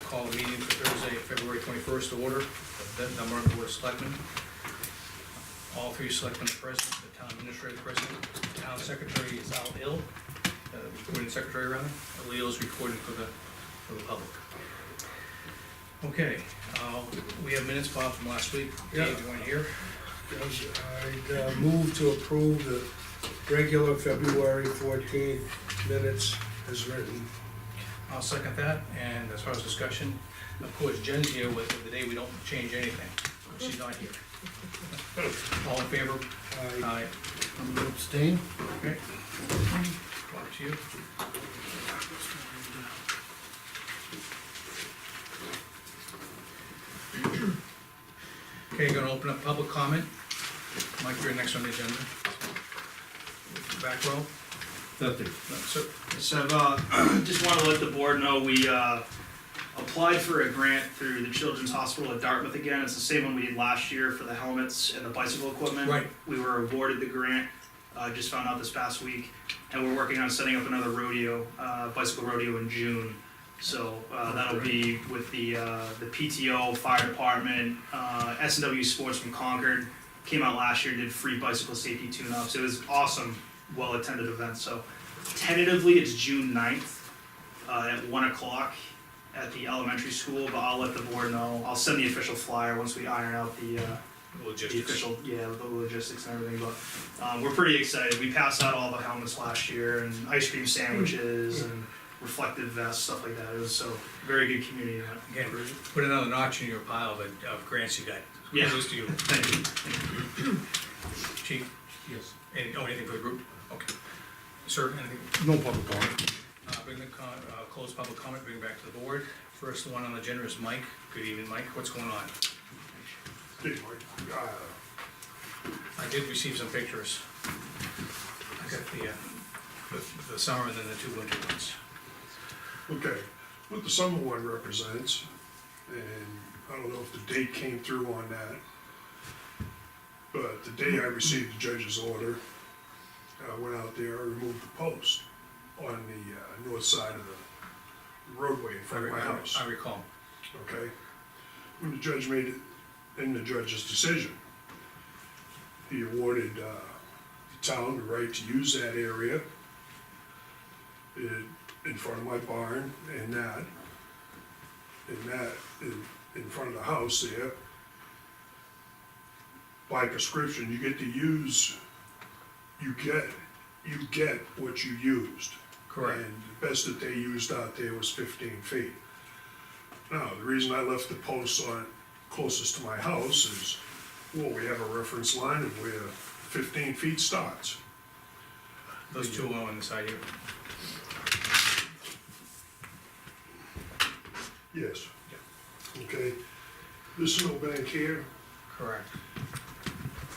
call the meeting for Thursday, February 21st to order, the Dunbarton Board of Selectmen. All three selectmen are present, the town administrator present, the town secretary is out ill, recording secretary rather, Leo's recording for the public. Okay, we have minutes, Bob, from last week. Dave, you weren't here? I'd move to approve the regular February 14th minutes as written. I'll second that, and as far as discussion, of course, Jen's here with the day we don't change anything, she's not here. All in favor? Aye. I'm gonna abstain. Okay. Bob, to you. Okay, gonna open up public comment. Mike, you're next on the agenda. Back row. Nothing. So, So, just wanna let the board know, we, applied for a grant through the Children's Hospital at Dartmouth again. It's the same one we did last year for the helmets and the bicycle equipment. Right. We were awarded the grant, just found out this past week, and we're working on setting up another rodeo, bicycle rodeo in June. So, that'll be with the PTO, fire department, S&W Sports from Concord. Came out last year, did free bicycle safety tune-ups. It was awesome, well-attended event, so tentatively it's June 9th, at 1 o'clock at the elementary school, but I'll let the board know. I'll send the official flyer once we iron out the logistics. official, the logistics and everything, but, we're pretty excited. We passed out all the helmets last year, and ice cream sandwiches, and reflective vests, stuff like that. It was so, very good community event. Again, put another notch in your pile of grants you got. Yeah. Kudos to you. Thank you. Chief, Yes. anything for the group? Okay. Sir, anything? No public comment. Bring the close public comment, bring it back to the board. First one on the agenda is Mike. Good evening, Mike. What's going on? I did receive some pictures. I got the summer and then the two winter ones. Okay, what the summer one represents, and I don't know if the date came through on that, but the day I received the judge's order, I went out there, I removed the post on the north side of the roadway in front of my house. I recall. Okay? When the judge made it, in the judge's decision, he awarded the town the right to use that area in front of my barn and that in front of the house there. By prescription, you get to use, you get what you used. Correct. And the best that they used out there was 15 feet. Now, the reason I left the posts on closest to my house is, well, we have a reference line of where 15 feet starts. Those two are on the side here. Yes. Okay, this snow bank here, Correct.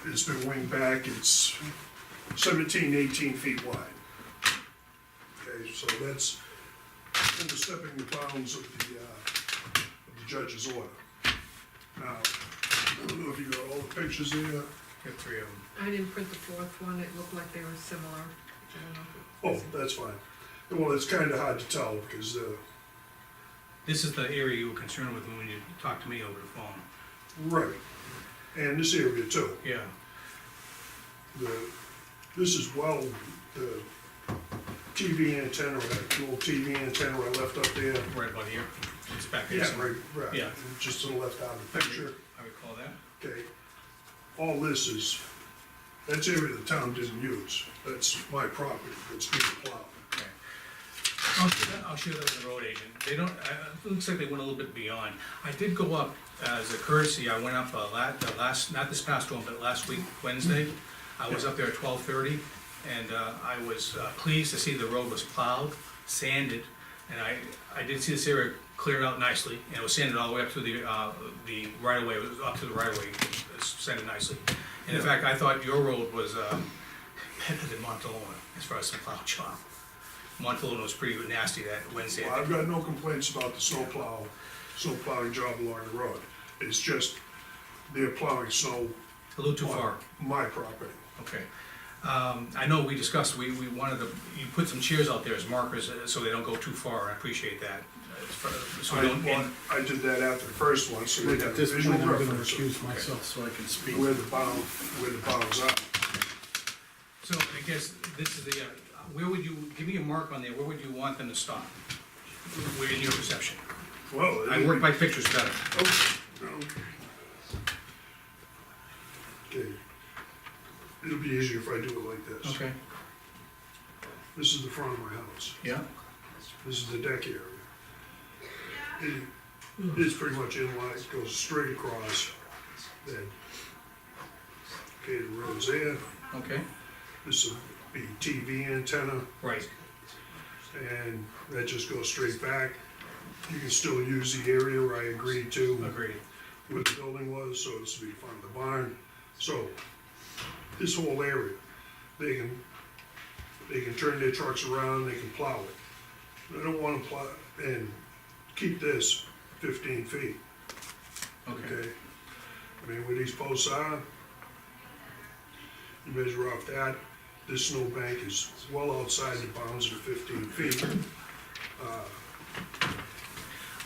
it's been winged back, it's 17, 18 feet wide. Okay, so that's overstepping the bounds of the judge's order. Now, I don't know if you got all the pictures there. Get three of them. I didn't print the fourth one, it looked like they were similar. I don't know if Oh, that's fine. Well, it's kinda hard to tell because This is the area you were concerned with when you talked to me over the phone. right, and this area too. Yeah. This is well, the TV antenna, that little TV antenna I left up there. Right about here. It's back there. Yeah, somewhere. right, Yeah. just to the left out of the picture. I recall that. Okay, all this is, that's area the town didn't use. That's my property, it's being plowed. Okay. I'll share that with the road agent. They don't, it looks like they went a little bit beyond. I did go up, as a courtesy, I went up not this past one, but last week, Wednesday. I was up there at 12:30, and I was pleased to see the road was plowed, sanded, and I did see this area cleared out nicely, and it was sanded all the way up to the right of way, it was up to the right of way, it was sanded nicely. And in fact, I thought your road was better than Montalona, as far as the plow job. Montalona was pretty nasty that Wednesday. Well, I've got no complaints about the snow plowing job along the road. It's just, they're plowing snow A little too far. on my property. Okay. I know we discussed, we wanted to, you put some chairs out there as markers so they don't go too far, I appreciate that. so we don't, Well, I did that after the first one, so we Like got at a this visual point, I'm gonna reference recuse of myself so I can speak. where the bounds are. so I guess this is the, where would you, give me a mark on there, where would you want them to stop? Where in your perception? Well, I work by pictures better. Okay. It'll be easier if I do it like this. Okay, This is the front of my house. yeah, This is the deck area. It's pretty much in line, it goes straight across. Then, okay, the road's there. okay, This will be TV antenna, right, and that just goes straight back. You can still use the area where I agreed to agreed. where the building was, so this will be in front of the barn. So, this whole area, they can turn their trucks around, they can plow it. I don't wanna plow, and keep this 15 feet, Okay, okay? I mean, where these posts are, you measure off that, this snowbank is well outside the bounds of the 15 feet.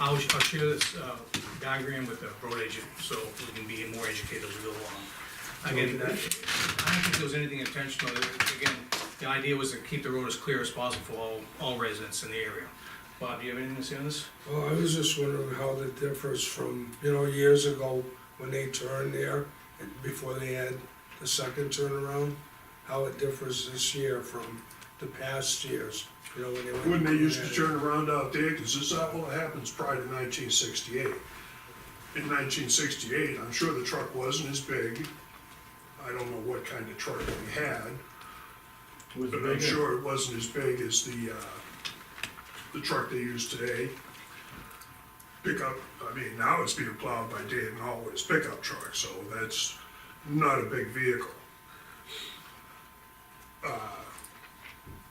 I'll share this, diagram with the road agent, so we can be more educated as we go along. Again, I don't think there was anything intentional, again, the idea was to keep the road as clear as possible for all residents in the area. Bob, do you have anything to say on this? Well, I was just wondering how that differs from, years ago when they turned there, and before they had the second turnaround, how it differs this year from the past years, when they went. When they used to turn around out there, because this is all that happens prior to 1968. In 1968, I'm sure the truck wasn't as big. I don't know what kind of truck they had, It was but I'm bigger. sure it wasn't as big as the truck they use today. Pickup, I mean, now it's being plowed by Dave and Always pickup truck, so that's not a big vehicle.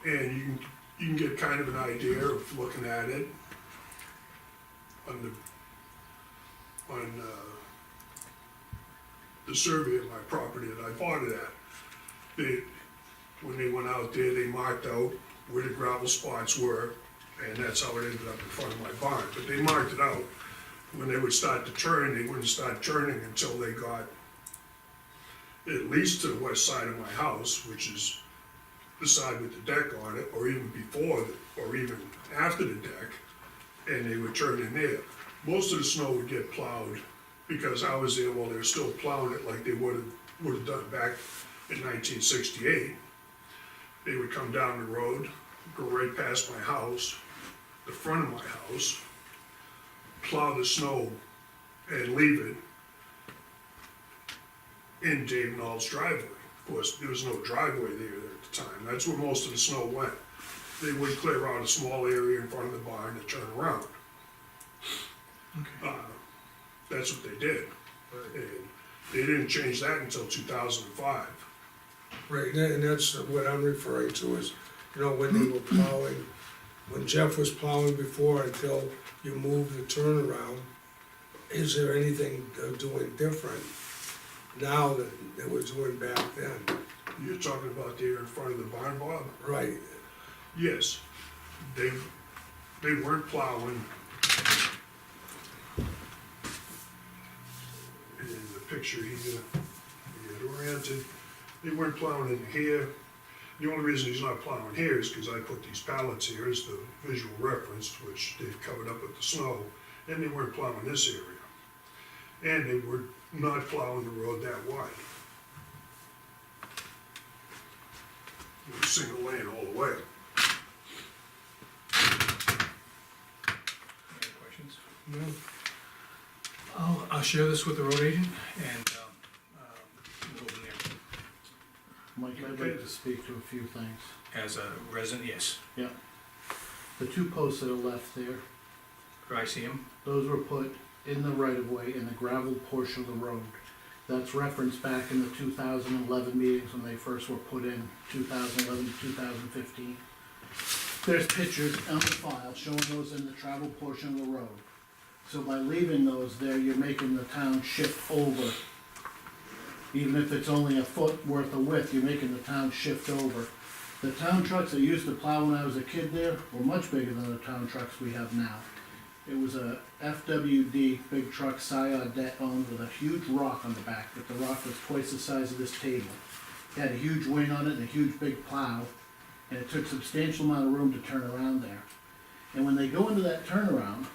And you can get kind of an idea of looking at it on the survey of my property that I bought it at. When they went out there, they marked out where the gravel spots were, and that's how it ended up in front of my barn. But they marked it out. When they would start to turn, they wouldn't start turning until they got at least to the west side of my house, which is the side with the deck on it, or even before, or even after the deck, and they would turn in there. Most of the snow would get plowed, because I was there while they were still plowing it like they would have done back in 1968. They would come down the road, go right past my house, the front of my house, plow the snow and leave it in Dave Knoll's driveway. Of course, there was no driveway there at the time. That's where most of the snow went. They would clear out a small area in front of the barn and turn around. That's what they did. And they didn't change that until 2005. Right, and that's what I'm referring to is, when they were plowing, when Jeff was plowing before until you moved the turnaround, is there anything they're doing different now that they were doing back then? You're talking about there in front of the barn, Bob? Right, Yes. They weren't plowing. In the picture here, get oriented. They weren't plowing in here. The only reason he's not plowing here is because I put these pallets here as the visual reference, which they've covered up with the snow, and they weren't plowing this area. And they were not plowing the road that wide. It was single lane all the way. Any questions? no, I'll share this with the road agent, and, we'll go from there. Mike, I'd like to speak to a few things. As a resident, yes. Yeah. The two posts that are left there, Do I see him? those were put in the right of way in the gravel portion of the road. That's referenced back in the 2011 meetings when they first were put in, 2011 to 2015. There's pictures on the file showing those in the travel portion of the road. So by leaving those there, you're making the town shift over. Even if it's only a foot worth of width, you're making the town shift over. The town trucks that used to plow when I was a kid there were much bigger than the town trucks we have now. It was a FWD big truck Scion deck owned with a huge rock on the back, but the rock was twice the size of this table. It had a huge wing on it and a huge big plow, and it took substantial amount of room to turn around there. And when they go into that turnaround,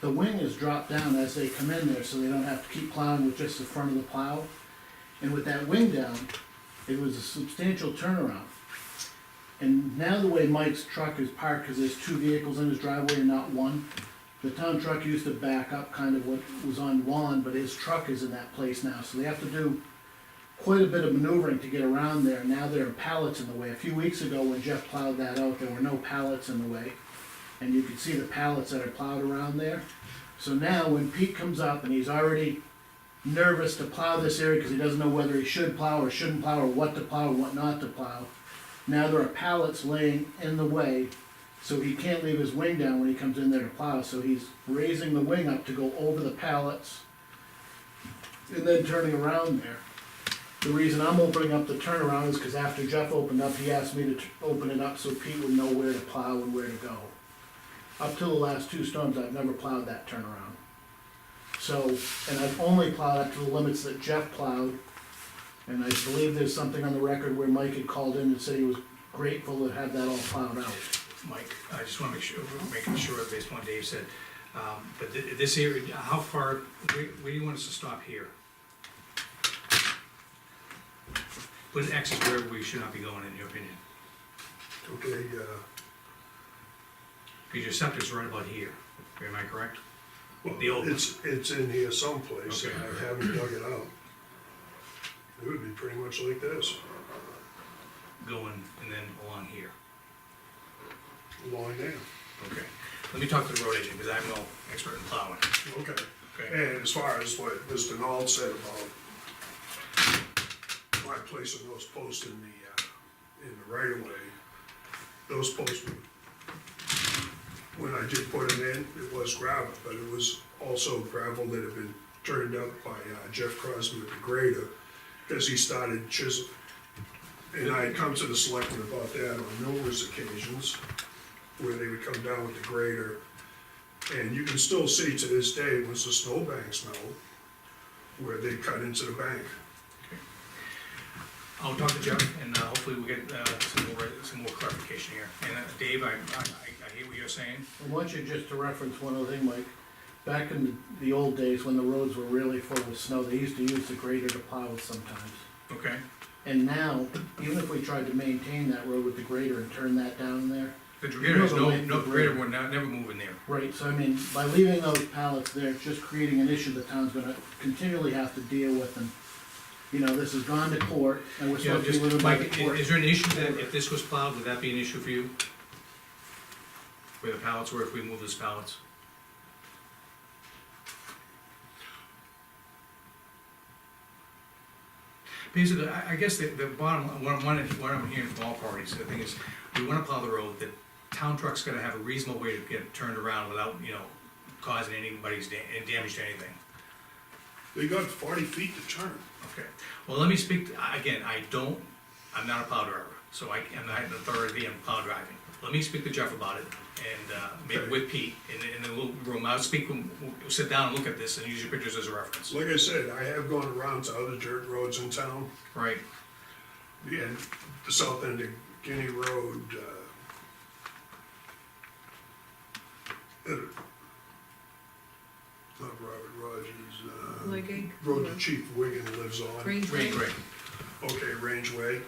the wing is dropped down as they come in there, so they don't have to keep plowing with just the front of the plow. And with that wing down, it was a substantial turnaround. And now the way Mike's truck is parked, cause there's two vehicles in his driveway and not one, the town truck used to back up kind of what was on lawn, but his truck is in that place now, so they have to do quite a bit of maneuvering to get around there. Now there are pallets in the way. A few weeks ago, when Jeff plowed that out, there were no pallets in the way, and you can see the pallets that are plowed around there. So now, when Pete comes up and he's already nervous to plow this area, because he doesn't know whether he should plow or shouldn't plow, or what to plow or what not to plow, now there are pallets laying in the way, so he can't leave his wing down when he comes in there to plow, so he's raising the wing up to go over the pallets and then turning around there. The reason I'm opening up the turnaround is because after Jeff opened up, he asked me to open it up so Pete would know where to plow and where to go. Up till the last two storms, I've never plowed that turnaround. So, and I've only plowed up to the limits that Jeff plowed, and I believe there's something on the record where Mike had called in and said he was grateful to have that all plowed out. Mike, I just wanna make sure, making sure based on what Dave said, but this area, how far, where do you want us to stop here? Put an X is where we should not be going, in your opinion, Okay, because your septic's right about here, am I correct? well, The old one. it's in here someplace, and Okay. I haven't dug it out. It would be pretty much like this, Going and then along here, along there. okay. Let me talk to the road agent, because I'm no expert in plowing, Okay. okay? And as far as what Mr. Knoll said about my placing those posts in the right of way, those posts, when I did put them in, it was gravel, but it was also gravel that had been turned up by Jeff Crosby with the grader, because he started chiseling. And I had come to the selectmen about that on numerous occasions, where they would come down with the grader. And you can still see to this day, once the snowbanks melt, where they cut into the bank. I'll talk to Jeff, and hopefully we'll get some more clarification here. And Dave, I hear what you're saying. I want you just to reference one other thing, Mike. Back in the old days, when the roads were really full of snow, they used to use the grader to plow it sometimes. Okay, And now, even if we tried to maintain that road with the grader and turn that down there, the grader is You know the no way- grader, we're never moving there. right, so I mean, by leaving those pallets there, it's just creating an issue the town's gonna continually have to deal with, and, you know, this has gone to court, and we're Yeah, supposed to be just, living by Mike, the court. is there an issue that if this was plowed, would that be an issue for you? Where the pallets were, if we move those pallets? Basically, I guess the bottom, what I'm hearing from all parties, the thing is, we wanna plow the road, the town truck's gotta have a reasonable way to get turned around without, causing anybody's damage to anything. They got 40 feet to turn. Okay, well, let me speak, again, I'm not a plow driver, so I'm not an authority on plow driving. Let me speak to Jeff about it, and, maybe Okay. with Pete, in the little room, I'll we'll sit down and look at this and use your pictures as a reference. Like I said, I have gone around to other dirt roads in town, Right, and the south end of Guinea Road, not Robert Rogers, Legging. road that Chief Wigan lives on. Range great, Way. great, Okay, Rangeway.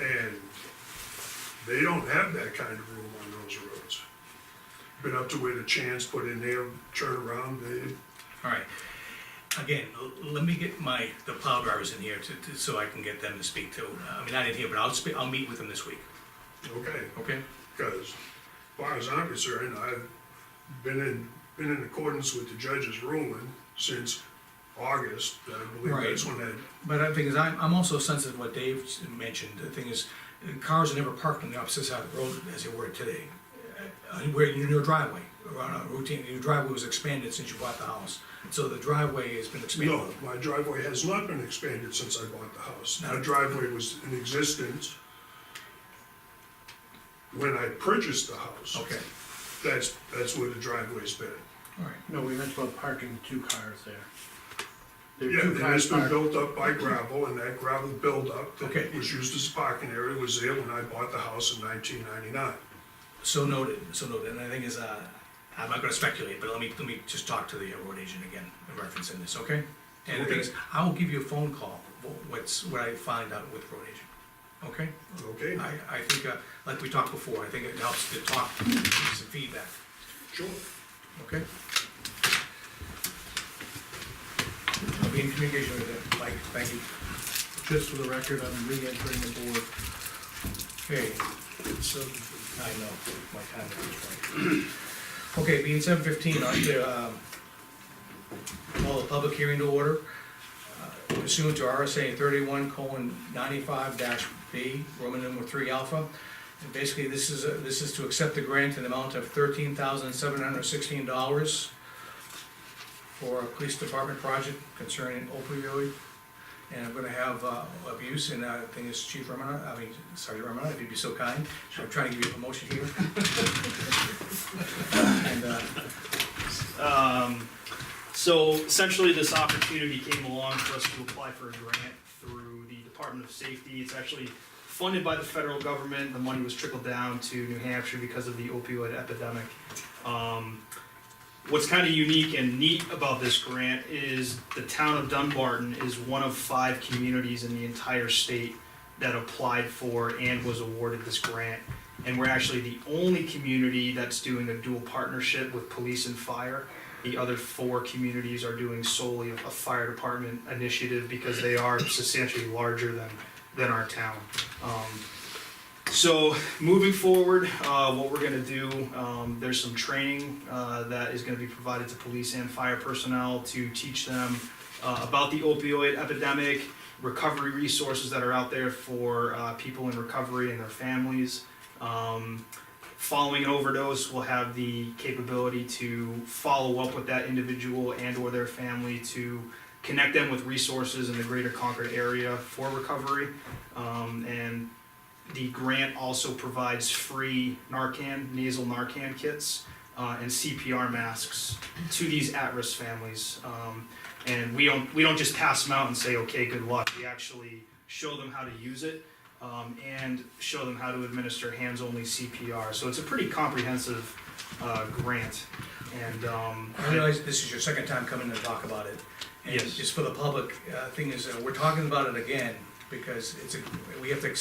And they don't have that kind of room on those roads. Been up to where the Chans put in their turnaround, all right. Again, let me get the plow drivers in here so I can get them to speak to, not in here, but I'll meet with them this week, okay, okay? because as far as I'm concerned, I've been in accordance with the judge's ruling since August. I believe Right. that's when that, But the thing is, I'm also sensitive to what Dave mentioned. The thing is, cars are never parked on the opposite side of the road as they were today. Where in your driveway, or on a routine, your driveway was expanded since you bought the house. So the driveway has been expanded. no, my driveway has not been expanded since I bought the house. No. My driveway was in existence when I purchased the house. Okay, that's where the driveway's been. All right. No, we meant about parking 2 cars there. There are Yeah, 2 and cars it's been parked. built up by gravel, and that gravel buildup Okay. that was used as a parking area was there when I bought the house in 1999. So noted, and the thing is, I'm not gonna speculate, but let me just talk to the road agent again, in reference in this, okay? And the thing is, I will give you a phone call, what I find out with road agent, okay? Okay? I think, like we talked before, I think it helps to talk, give some feedback, Sure. okay? I'll be in communication with you, Mike, thank you. Just for the record, I'm re-entering the board. Okay, It's, I know, my time is right. Okay, being 7:15, I'd like to, call the public hearing to order. Pursuant to RSA 31:95-B, Roman numeral 3 alpha. And basically, this is to accept the grant in the amount of $13,716 for a police department project concerning opioid. And I'm gonna have, abuse, and I think it's Sergeant Remina, if you'd be so kind. I'm trying to give you a promotion here. And, So essentially, this opportunity came along for us to apply for a grant through the Department of Safety. It's actually funded by the federal government. The money was trickled down to New Hampshire because of the opioid epidemic. What's kind of unique and neat about this grant is the town of Dunbarton is one of 5 communities in the entire state that applied for and was awarded this grant. And we're actually the only community that's doing a dual partnership with police and fire. The other 4 communities are doing solely a fire department initiative because they are substantially larger than our town. So moving forward, what we're gonna do, there's some training that is gonna be provided to police and fire personnel to teach them about the opioid epidemic, recovery resources that are out there for people in recovery and their families. Following an overdose, we'll have the capability to follow up with that individual and or their family to connect them with resources in the greater Concord area for recovery. And the grant also provides free Narcan, nasal Narcan kits, and CPR masks to these at-risk families. And we don't just pass them out and say, okay, good luck. We actually show them how to use it, and show them how to administer hands-only CPR. So it's a pretty comprehensive grant. And I realize this is your second time coming to talk about it. And Yes. just for the public, thing is, we're talking about it again, because we have to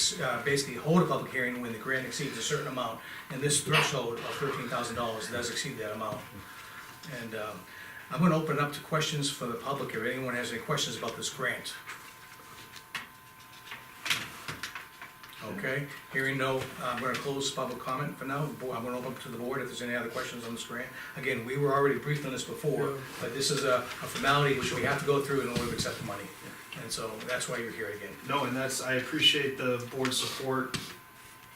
basically hold a public hearing when the grant exceeds a certain amount. And this threshold of $13,000 does exceed that amount. And, I'm gonna open it up to questions for the public, if anyone has any questions about this grant. Okay, hearing no, I'm gonna close public comment for now. I'm gonna open up to the board if there's any other questions on this grant. Again, we were already briefed on this before, but this is a formality which we have to go through in order to accept the money. And so that's why you're here again. no, and I appreciate the board's support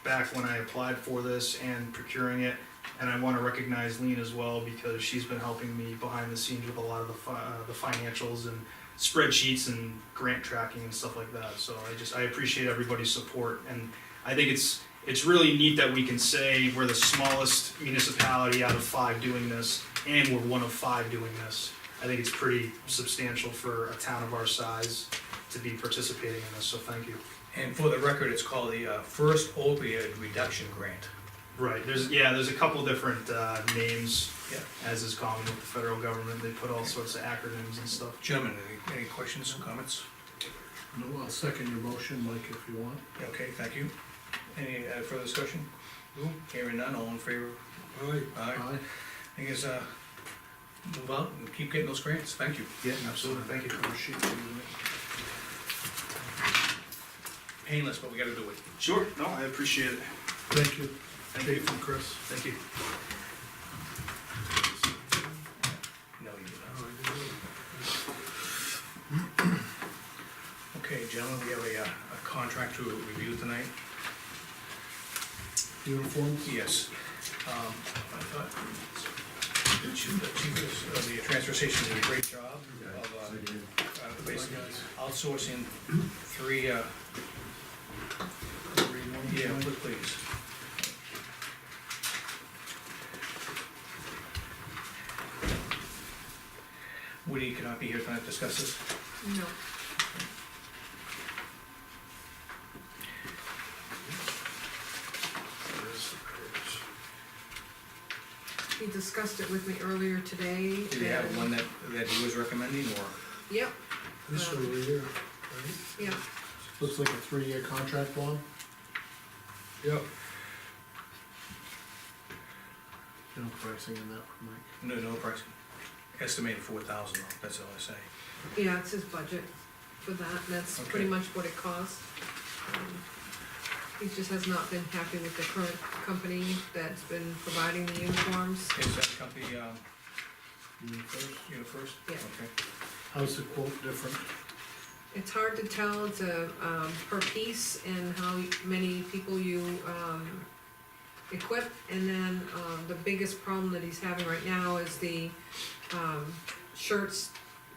back when I applied for this and procuring it. And I wanna recognize Lean as well, because she's been helping me behind the scenes with a lot of the financials and spreadsheets and grant tracking and stuff like that. So I appreciate everybody's support, and I think it's really neat that we can say we're the smallest municipality out of 5 doing this, and we're one of 5 doing this. I think it's pretty substantial for a town of our size to be participating in this, so thank you. And for the record, it's called the First Opioid Reduction Grant. Right, there's a couple different names, Yeah. as is common with the federal government. They put all sorts of acronyms and stuff. Gentlemen, any questions, comments? No, I'll second your motion, Mike, if you want. Okay, thank you. Any further discussion? No. Hearing none, all in favor? Aye. Aye. I guess, move out and keep getting those grants, thank you. Yeah, absolutely, thank you. Cover sheet, isn't it? Painless, but we gotta do it. Sure, no, I appreciate it. Thank you. Thank Dave you. from Chris. Thank you. No, you don't. Okay, gentlemen, we have a contract to review tonight. Uniforms? Yes. I thought the chief of the transfer station did a great job of, basically outsourcing 3, yeah, please. Woody cannot be here tonight to discuss this. No, There's the page. he discussed it with me earlier today. Did he have and- one that he was recommending, or? Yep, This one right here, right? yep, Looks like a 3-year contract bond. Yep, No pricing in that, Mike. No price. Estimated 4,000, though, that's all I say. yeah, it's his budget for that, and that's pretty Okay. much what it costs. He just has not been happy with the current company that's been providing the uniforms. Is that company, UniFirst. UniFirst? Yeah. Okay. How's the quote different? It's hard to tell, it's a, per piece and how many people you, equip. And then, the biggest problem that he's having right now is the, shirts,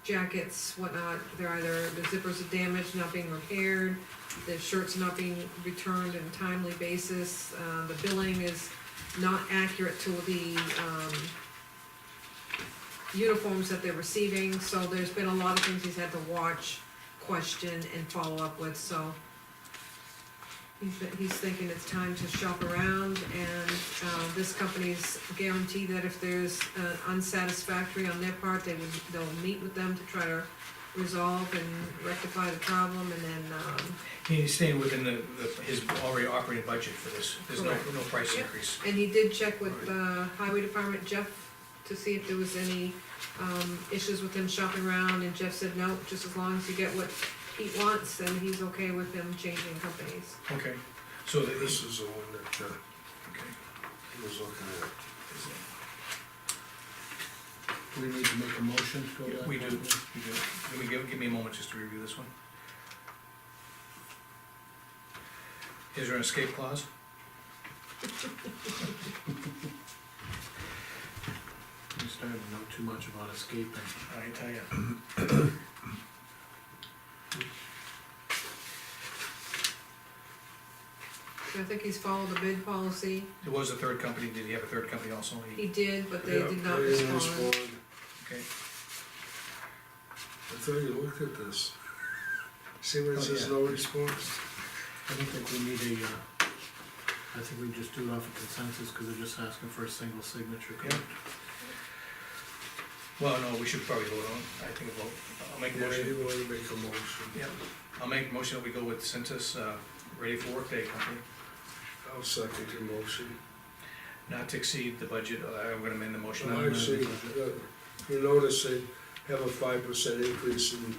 jackets, whatnot. They're either, the zippers are damaged, not being repaired, the shirts are not being returned in a timely basis, the billing is not accurate to the, uniforms that they're receiving, so there's been a lot of things he's had to watch, question, and follow up with, so he's thinking it's time to shop around, and, this company's guaranteed that if there's, unsatisfactory on their part, they'll meet with them to try to resolve and rectify the problem, and then, He's staying within his already operating budget for this, there's no Correct. price Yep. increase. and he did check with the highway department, Jeff, to see if there was any, issues with him shopping around, and Jeff said, no, just as long as you get what he wants, then he's okay with him changing companies. Okay, so that this is, is the one that, okay. he was looking at. Do we need to make a motion to go Yeah, that? we do, company? we do. Let me give me a moment just to review this one. Is there an escape clause? We started to know too much about escaping. I tell you. I think he's followed the bid policy, There was a third company, did he have a third company also? he did, but they Yeah, did not they didn't respond. Okay, I thought you looked at this. See where Oh, it says yeah. no response? I don't think we need a, I think we just do it off a consensus, cause they're just asking for a single signature, Yeah. correct? well, no, we should probably vote on, I think a vote, I'll make a Yeah, motion. you wanna make a motion. Yeah, I'll make a motion that we go with Census, Ready for Workday Company, I'll second your motion. not to exceed the budget, I'm gonna amend the motion. Well, actually, you notice they have a 5% increase in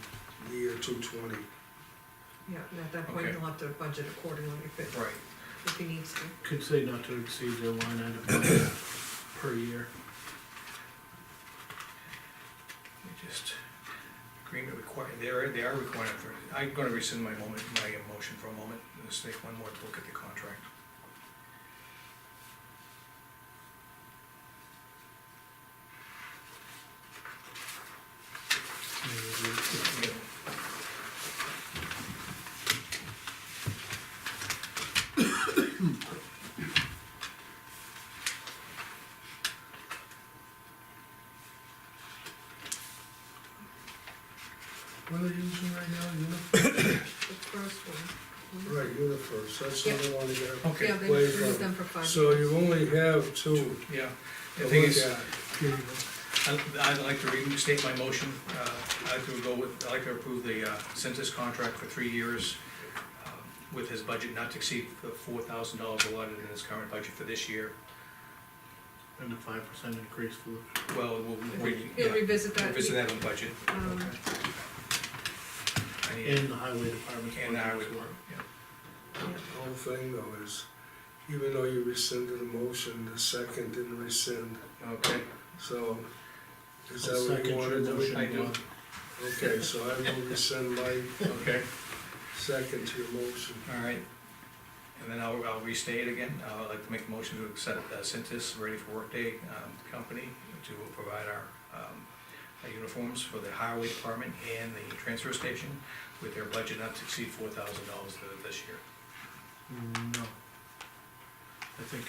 the year 220. Yeah, and at that point, Okay. he'll have to budget accordingly Right, if he needs to. Could say not to exceed their line item budget per year. we just, agreement required, they are required for, I'm gonna rescind my motion for a moment, let's take one more look at the contract. Yeah. What are they using right now, UniFirst? The first one. Right, UniFirst, that's the Yep. other one you got. Okay. Yeah, they Wait, used them for 5 So years. you only have two Yeah, to the thing look is, at. I'd like to restate my motion, I'd like to go with, I'd like to approve the census contract for 3 years with his budget not to exceed the $4,000 allotted in his current budget for this year. And a 5% increase for the, Well, He'll revisit that. revisit that on budget. Um, I need- and the highway department's And I budget would, as well. yeah. The whole thing though is, even though you rescinded the motion, the second didn't rescind, Okay, so is that I'll what you second wanna your do? motion, I do. Bob. Okay, so I will rescind my okay, second to your motion. all right. And then I'll restate it again, I'd like to make a motion to accept Census Ready for Workday company to provide our uniforms for the highway department and the transfer station with their budget not to exceed $4,000 this year. No. I think,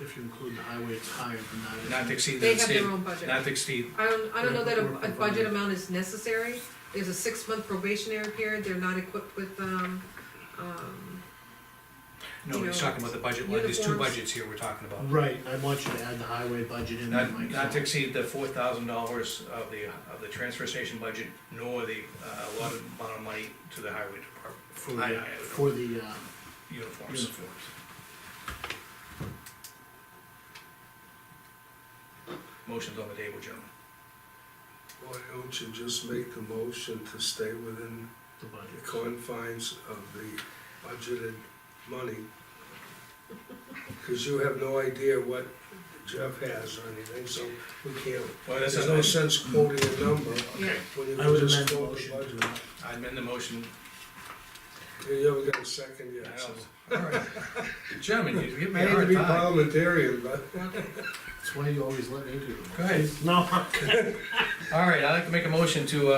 If you include the highway, it's higher than that. Not to exceed They the have their state, own budget. not to exceed, I don't know that We're a budget providing- amount is necessary, there's a 6-month probationary period, they're not equipped with, no, You he's know, talking about the budget line, there's two uniforms. budget here we're talking about. Right, I want you to add the highway budget in there, Not, Mike. not to exceed the $4,000 of the transfer station budget, nor the allotted amount of money to the highway department. For I- the, I- for the, Uniforms. uniforms. Motion's on the table, gentlemen. Why don't you just make the motion to stay within The the budget. confines of the budgeted money? Cause you have no idea what Jeff has or anything, so we can't, Well, that's there's no sense quoting a number yeah, when you I can would just amend the quote the motion budget. to, I amend the motion. You haven't got a second I yet, so. know. All right. Gentlemen, you give me I a hate to hard be time. parliamentarian, but that's why you always let me do it. Go ahead. No, All right, I'd like to make a motion to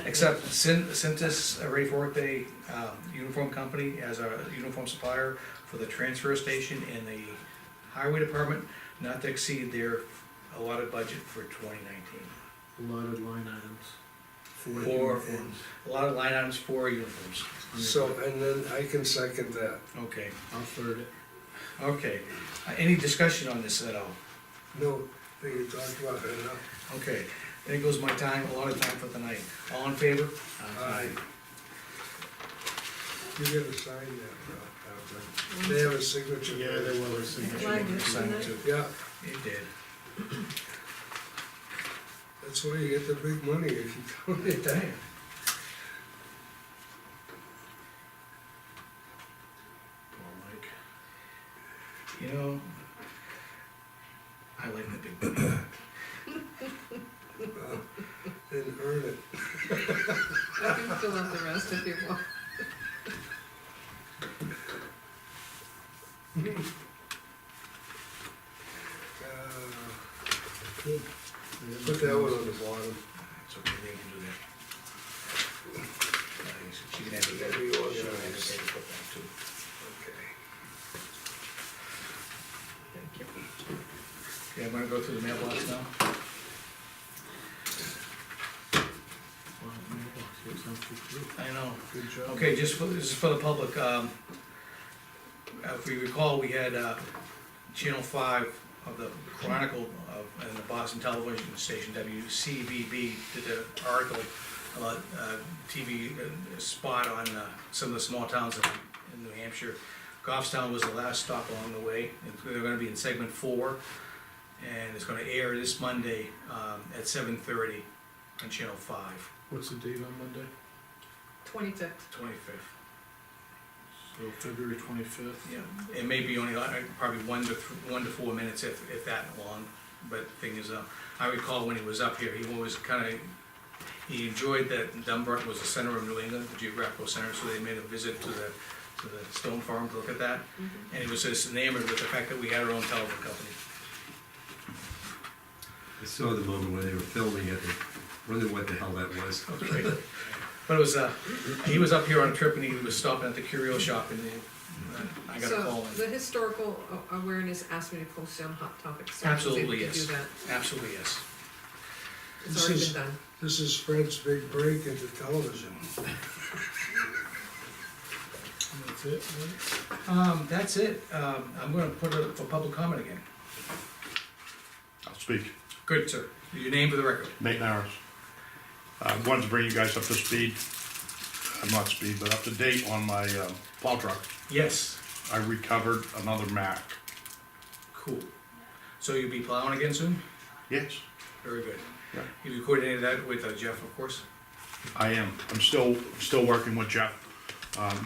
accept Cintas Ready for Workday Uniform Company as our uniform supplier for the transfer station and the highway department, not to exceed their allotted budget for 2019. allotted line items for For- uniforms. Allotted line items for uniforms. so, and then I can second that. Okay, I'll third it. okay. Any discussion on this at all? No, I think you talked about it enough. Okay, there goes my time, a lot of time for tonight. All in favor? Aye. You gotta sign that, Alfred. They have a signature. Yeah, there was a signature. Flag it. Sign it too. Yeah, It did. that's why you get the big money if you don't get that. Poor Mike. You know, I like the big money. Then earn it. I can fill out the rest if you want. Put that one on the bottom. It's okay, they can do that. She can have it. That'd be She'll organized. have it, they can put that too. Okay. Thank you. Okay, I'm gonna go through the mailbox now. Well, mailbox, it's empty too. I know. Good job. Okay, just for, this is for the public, if we recall, we had, Channel 5 of the Chronicle of, and the Boston television station, WCVB, did an article about, TV spot on, some of the small towns in New Hampshire. Goffstown was the last stop along the way, and they're gonna be in segment 4, and it's gonna air this Monday, at 7:30 on Channel 5, What's the date on Monday? 25th. 25th. So February 25th. Yeah, it may be only probably 1 to 4 minutes if that long, but the thing is, I recall when he was up here, he always kinda, he enjoyed that Dunbarton was the center of New England, the geographical center, so they made a visit to the stone farm to look at that. And he was just enamored with the fact that we had our own telephone company. I saw the moment when they were filming it, and wondered what the hell that was. Okay. But it was, he was up here on a trip and he was stopping at the curio shop and I got a call. So the historical awareness asked me to post it on Hot Topics. So I was able Absolutely, to yes. do that. Absolutely, yes. It's This already is- been done. This is Fred's big break into television. That's it, right? That's it. I'm gonna put it for public comment again. I'll speak. Good, sir. Your name for the record. Nate Narrows. Wanted to bring you guys up to speed, not speed, but up to date on my plow truck. Yes. I recovered another Mack. Cool. So you'll be plowing again soon? Yes, Very good. Yeah. You coordinated that with Jeff, of course? I am. I'm still working with Jeff.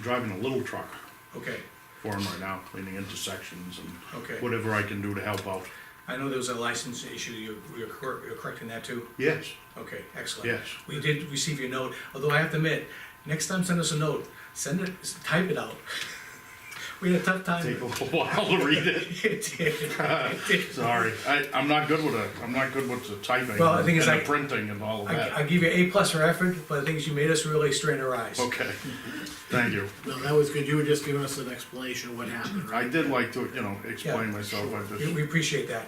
Driving a little truck Okay, for him right now, cleaning intersections and okay. whatever I can do to help out. I know there was a license issue, you're correcting that too? Yes, Okay, excellent. yes. We did receive your note, although I have to admit, next time send us a note, send it, type it out. We had a tough time. take a little while to read it. It did. Sorry, I'm not good with the typing Well, the thing and is, the I- printing and all of I that. give you A+ for effort, but the thing is, you made us really strain our eyes. Okay, thank you. No, that was good, you were just giving us an explanation of what happened, right? I did like to, explain myself, We appreciate that.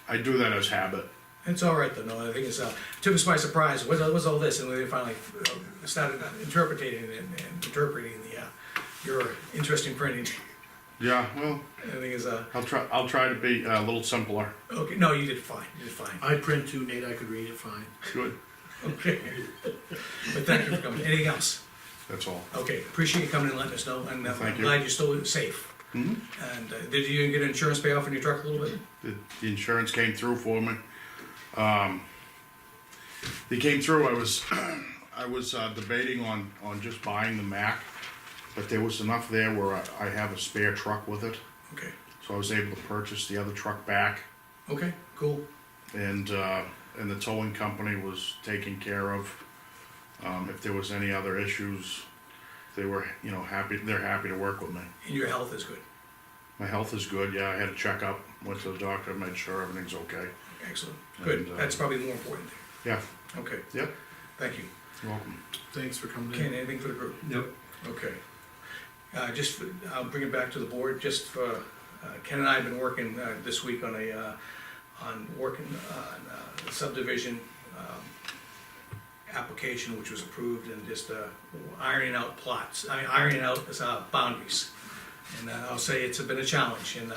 I do that as habit. It's all right though, no, the thing is, took us by surprise, what's all this, and we finally started interpreting your interesting printing. Yeah, well, And the thing is, I'll try to be a little simpler. okay, no, you did fine, I print too, Nate, I could read it fine. Good, okay. But thank you for coming, anything else? that's all. Okay, appreciate you coming and letting us know, and I'm Thank you. glad you're still safe. Mhm. And did you get insurance payoff on your truck a little bit? The insurance came through for me. They came through, I was debating on just buying the Mac, but there was enough there where I have a spare truck with it, Okay, so I was able to purchase the other truck back, okay, cool, and the towing company was taking care of, if there was any other issues, they were, they're happy to work with me. and your health is good, My health is good, yeah, I had a checkup, went to the doctor, made sure everything's okay. excellent, good, And, that's probably the more important thing, Yeah, okay, yep, thank you. you're welcome. Thanks for coming Ken, in. anything for the group? Yep. Okay. I'll bring it back to the board, just for, Ken and I have been working, this week on a subdivision, application which was approved and just, ironing out ironing out, boundaries. And I'll say it's been a challenge, and,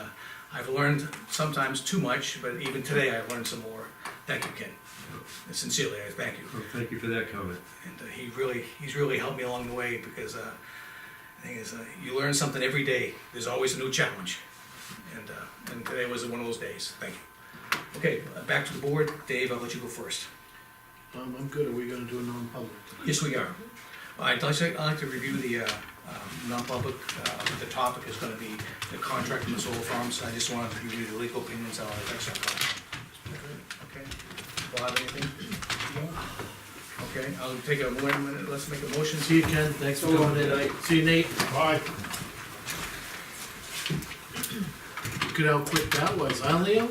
I've learned sometimes too much, but even today I've learned some more. Thank you, Ken. Sincerely, I thank you. Well, thank you for that comment. And he's really helped me along the way, because the thing is, you learn something every day. There's always a new challenge. And today was one of those days. Thank you. Okay, back to the board. Dave, I'll let you go first. I'm good, are we gonna do a non-public tonight? Yes, we are. I'd like to review the non-public. The topic is gonna be the contract from the solar farms. I just wanted to review the legal opinions on it. That's all. Okay. Bob, anything? Okay, I'll take a 1 minute. Let's make a motion. See you, Ken, thanks for coming in. See you, Nate. Bye. Look at how quick that was, huh, Leo?